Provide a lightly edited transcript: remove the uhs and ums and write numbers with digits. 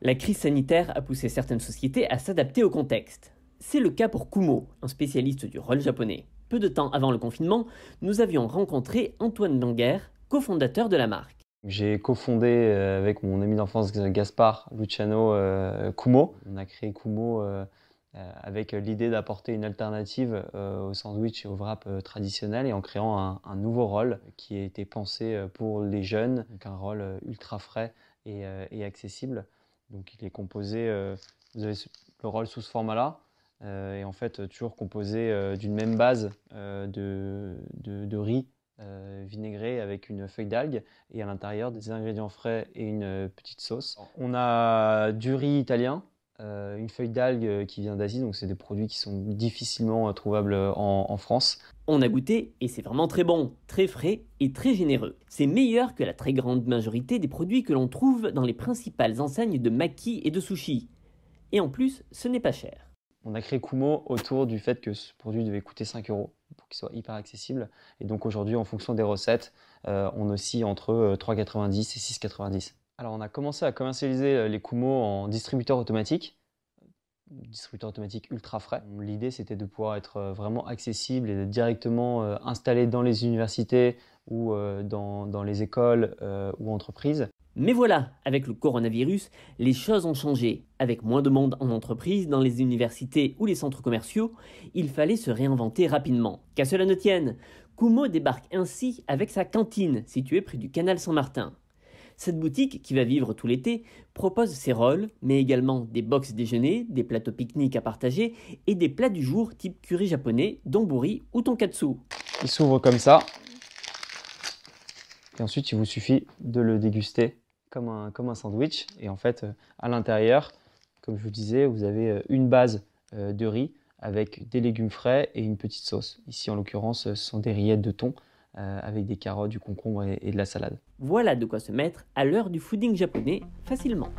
La crise sanitaire a poussé certaines sociétés à s'adapter au contexte. C'est le cas pour Kumo, un spécialiste du roll japonais. Peu de temps avant le confinement, nous avions rencontré Antoine Langer, cofondateur de la marque. J'ai cofondé avec mon ami d'enfance Gaspard Luciano Kumo. On a créé Kumo avec l'idée d'apporter une alternative au sandwich et au wrap traditionnel et en créant un nouveau roll qui a été pensé pour les jeunes, donc un roll ultra frais et accessible. Donc il est composé, vous avez le roll sous ce format-là, et en fait toujours composé d'une même base de riz vinaigré avec une feuille d'algue et à l'intérieur des ingrédients frais et une petite sauce. On a du riz italien, une feuille d'algue qui vient d'Asie, donc c'est des produits qui sont difficilement trouvables en France. On a goûté et c'est vraiment très bon, très frais et très généreux. C'est meilleur que la très grande majorité des produits que l'on trouve dans les principales enseignes de maki et de sushi. Et en plus, ce n'est pas cher. On a créé Kumo autour du fait que ce produit devait coûter 5 € pour qu'il soit hyper accessible. Et donc aujourd'hui, en fonction des recettes, on oscille entre 3,90 et 6,90. Alors on a commencé à commercialiser les Kumo en distributeur automatique ultra frais. L'idée c'était de pouvoir être vraiment accessible et d'être directement installé dans les universités ou dans les écoles ou entreprises. Mais voilà, avec le coronavirus, les choses ont changé. Avec moins de monde en entreprise, dans les universités ou les centres commerciaux, il fallait se réinventer rapidement. Qu'à cela ne tienne, Kumo débarque ainsi avec sa cantine située près du canal Saint-Martin. Cette boutique, qui va vivre tout l'été, propose ses rolls, mais également des box déjeuner, des plateaux pique-nique à partager et des plats du jour type curry japonais, donburi ou tonkatsu. Il s'ouvre comme ça. Et ensuite, il vous suffit de le déguster comme un sandwich. Et en fait, à l'intérieur, comme je vous disais, vous avez une base de riz avec des légumes frais et une petite sauce. Ici, en l'occurrence, ce sont des rillettes de thon avec des carottes, du concombre et de la salade. Voilà de quoi se mettre à l'heure du fooding japonais facilement.